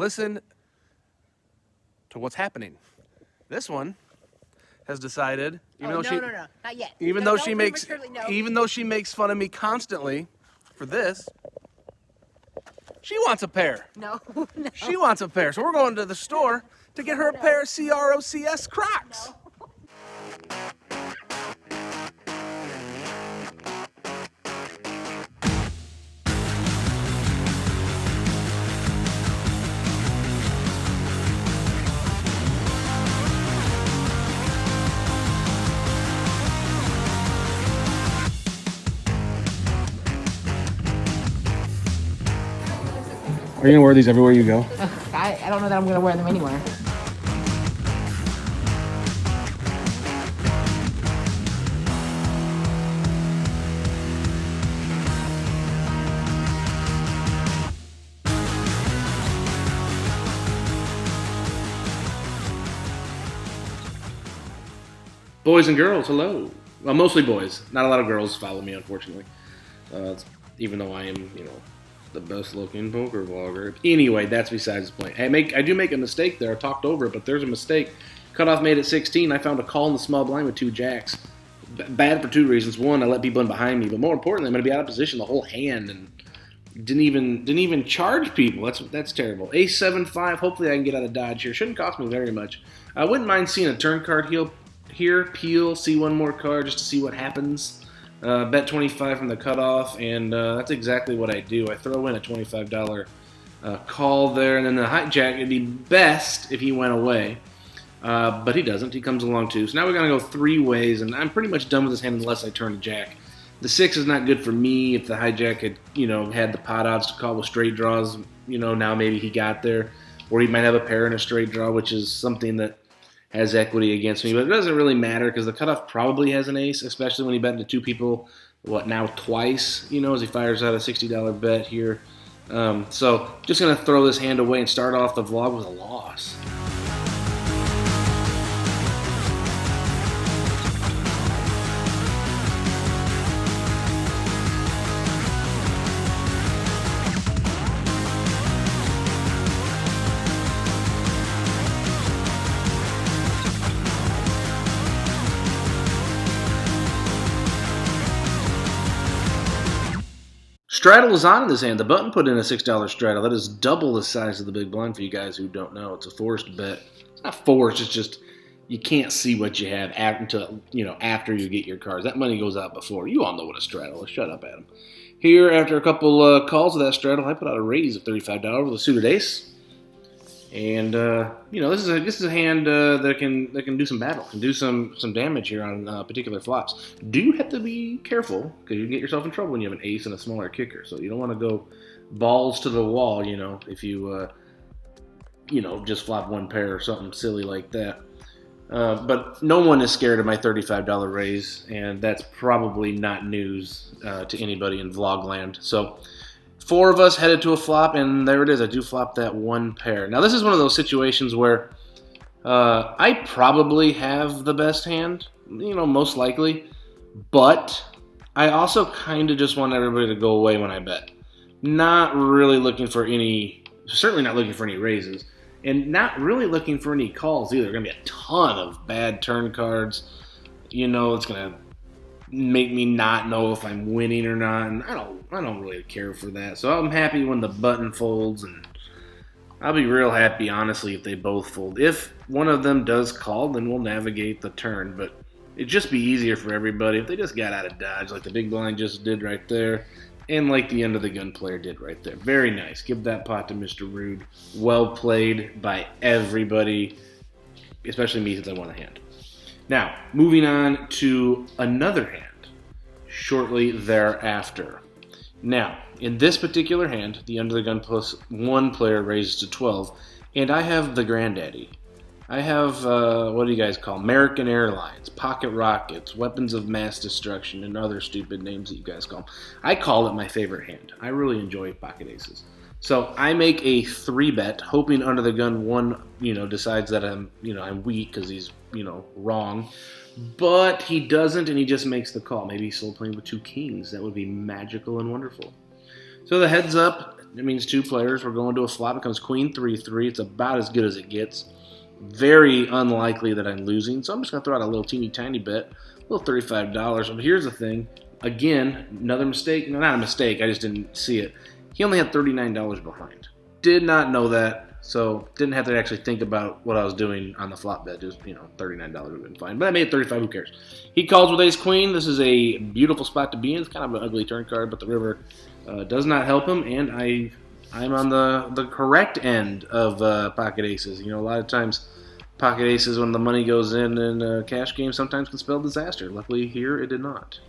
listen to what's happening. This one has decided, No, not yet. even though she makes fun of me constantly for this, she wants a pair. No. She wants a pair. So we're going to the store to get her a pair of Crocs. Crocs. Are you gonna wear these everywhere you go? I don't know that I'm gonna wear them anywhere. Boys and girls, hello. Well, mostly boys. Not a lot of girls follow me, unfortunately. Even though I am, the best-looking poker vlogger. Anyway, that's besides the point. I do make a mistake there. I talked over it, but there's a mistake. Cutoff made at 16. I found a call in the small blind with 2 jacks. Bad for 2 reasons. One, I let people in behind me, but more importantly, I'm going to be out of position the whole hand and didn't even charge people. That's terrible. Ace 7-5. Hopefully, I can get out of dodge here. Shouldn't cost me very much. I wouldn't mind seeing a turn card here, peel, see one more card just to see what happens. Bet 25 from the cutoff, and that's exactly what I do. I throw in a $25 call there, and then the hijack, it'd be best if he went away. But he doesn't. He comes along too. So now we're going to go 3 ways, and I'm pretty much done with this hand unless I turn a jack. The 6 is not good for me. If the hijack had, had the pot odds to call with straight draws, now maybe he got there. Or he might have a pair and a straight draw, which is something that has equity against me, but it doesn't really matter because the cutoff probably has an ace, especially when he bet into 2 people, twice, as he fires out a $60 bet here. So just going to throw this hand away and start off the vlog with a loss. Straddle is on in this hand. The button put in a $6 straddle. That is double the size of the big blind for you guys who don't know. It's a forced bet. It's not forced. It's just you can't see what you have until after you get your cards. That money goes out before. You all know what a straddle is. Shut up, Adam. Here, after a couple calls of that straddle, I put out a raise of $35 with a suited ace. And this is a hand that can do some battle, can do some damage here on particular flops. Do have to be careful because you can get yourself in trouble when you have an ace and a smaller kicker. So you don't want to go balls to the wall, if you just flop 1 pair or something silly like that. But no one is scared of my $35 raise, and that's probably not news to anybody in Vlogland. So 4 of us headed to a flop, and there it is. I do flop that 1 pair. Now, this is one of those situations where I probably have the best hand, most likely. But I also kind of just want everybody to go away when I bet. Not really looking for certainly not looking for any raises. And not really looking for any calls either. There's going to be a ton of bad turn cards. It's going to make me not know if I'm winning or not, and I don't really care for that. So I'm happy when the button folds, and I'll be real happy, honestly, if they both fold. If one of them does call, then we'll navigate the turn, but it'd just be easier for everybody if they just got out of dodge, like the big blind just did right there, and like the end of the gun player did right there. Very nice. Give that pot to Mr. Rude. Well played by everybody, especially me since I won a hand. Now, moving on to another hand shortly thereafter. Now, in this particular hand, the under the gun plus 1 player raises to 12, and I have the granddaddy. I have, what do you guys call American Airlines, Pocket Rockets, Weapons of Mass Destruction, and other stupid names that you guys call them. I call it my favorite hand. I really enjoy pocket aces. So I make a 3-bet, hoping under the gun 1, decides that I'm weak because he's, wrong. But he doesn't, and he just makes the call. Maybe he's still playing with 2 kings. That would be magical and wonderful. So the heads up It means 2 players. We're going to a flop. It comes queen 3-3. It's about as good as it gets. Very unlikely that I'm losing, so I'm just going to throw out a little teeny tiny bet, a little $35. But here's the thing. Again, another mistake. No, not a mistake. I just didn't see it. He only had $39 behind. Did not know that, so didn't have to actually think about what I was doing on the flop bet. Just, $39 would have been fine. But I made it 35. Who cares? He calls with ace queen. This is a beautiful spot to be in. It's kind of an ugly turn card, but the river does not help him, and I'm on the correct end of pocket aces. A lot of times pocket aces, when the money goes in a cash game, sometimes can spell disaster. Luckily here it did not.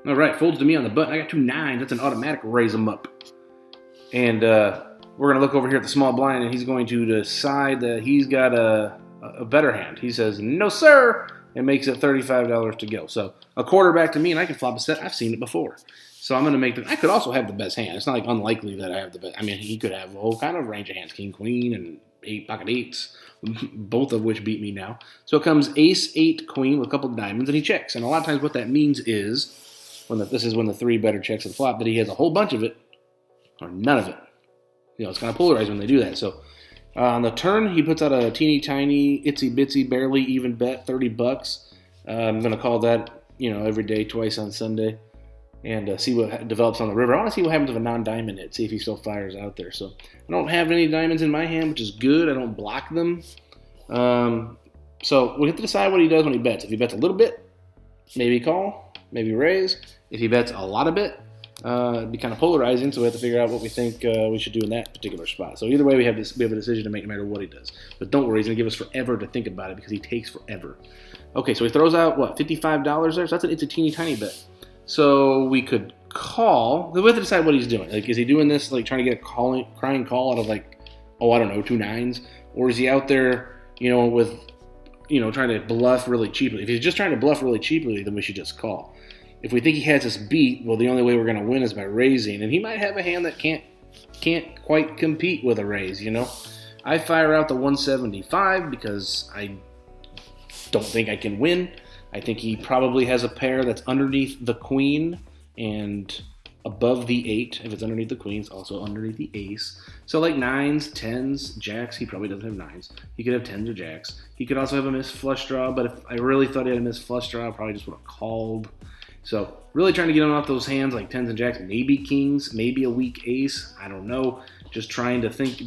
All right, folds to me on the button. I got 2 9s. That's an automatic raise them up. And we're going to look over here at the small blind, and he's going to decide that he's got a better hand. He says, no, sir, and makes it $35 to go. So a quarter back to me, and I can flop a set. I've seen it before. So I'm going to make I could also have the best hand. It's not like unlikely that I have the best. I mean, he could have a whole kind of range of hands, king, queen, and 8 pocket 8s, both of which beat me now. So it comes ace, 8, queen with a couple of diamonds, and he checks. And a lot of times what that means is, this is when the 3 better checks the flop, that he has a whole bunch of it, or none of it. It's kind of polarized when they do that. So on the turn, he puts out a teeny tiny, itsy bitsy, barely even bet, $30. I'm going to call that, every day, twice on Sunday, and see what develops on the river. I want to see what happens with a non-diamond hit, see if he still fires out there. So I don't have any diamonds in my hand, which is good. I don't block them. So we have to decide what he does when he bets. If he bets a little bit, maybe call, maybe raise. If he bets a lot of it, it'd be kind of polarizing, so we have to figure out what we think we should do in that particular spot. So either way, we have a decision to make no matter what he does. But don't worry, he's going to give us forever to think about it because he takes forever. Okay, so he throws out, $55 there? So it's a teeny tiny bet. So we could call. We have to decide what he's doing. Like, is he doing this, like, trying to get a crying call out of, like, 2 9s? Or is he out there, with, trying to bluff really cheaply? If he's just trying to bluff really cheaply, then we should just call. If we think he has us beat, well, the only way we're going to win is by raising. And he might have a hand that can't quite compete with a raise, I fire out the 175 because I don't think I can win. I think he probably has a pair that's underneath the queen and above the 8. If it's underneath the queen, it's also underneath the ace. So like 9s, 10s, jacks. He probably doesn't have 9s. He could have 10s or jacks. He could also have a missed flush draw, but if I really thought he had a missed flush draw, I probably just would have called. So really trying to get him off those hands like 10s and jacks, maybe kings, maybe a weak ace. I don't know. Just trying to think,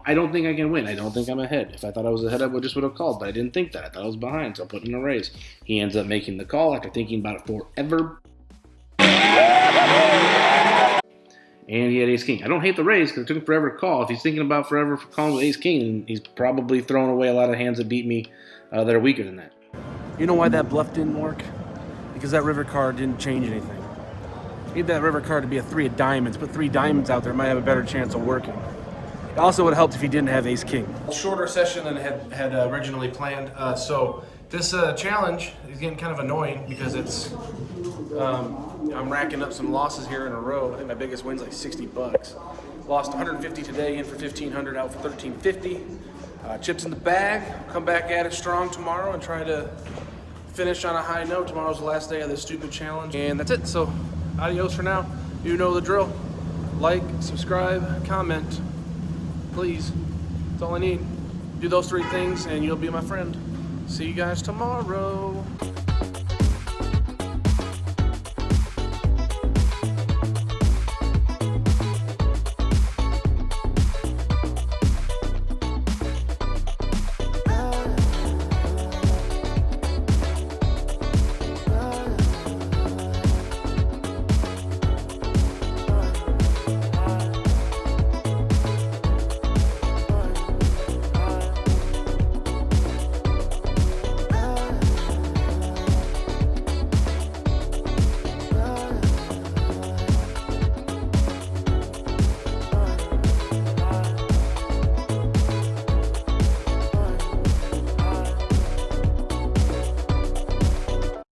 I don't think I can win. I don't think I'm ahead. If I thought I was ahead, I would have called, but I didn't think that. I thought I was behind, so I put in a raise. He ends up making the call after thinking about it forever. And he had ace king. I don't hate the raise because it took him forever to call. If he's thinking about forever for calling with ace king, he's probably throwing away a lot of hands that beat me that are weaker than that. You know why that bluff didn't work? Because that river card didn't change anything. Need that river card to be a 3 of diamonds. Put 3 diamonds out there, might have a better chance of working. It also would have helped if he didn't have ace king. Shorter session than had originally planned. So this challenge is getting kind of annoying because it's I'm racking up some losses here in a row. I think my biggest win's like $60. Lost 150 today, in for 1,500, out for 1,350. Chips in the bag. Come back at it strong tomorrow and try to finish on a high note. Tomorrow's the last day of this stupid challenge, and that's it. So adios for now. You know the drill. Like, subscribe, comment, please. That's all I need. Do those 3 things and you'll be my friend. See you guys tomorrow.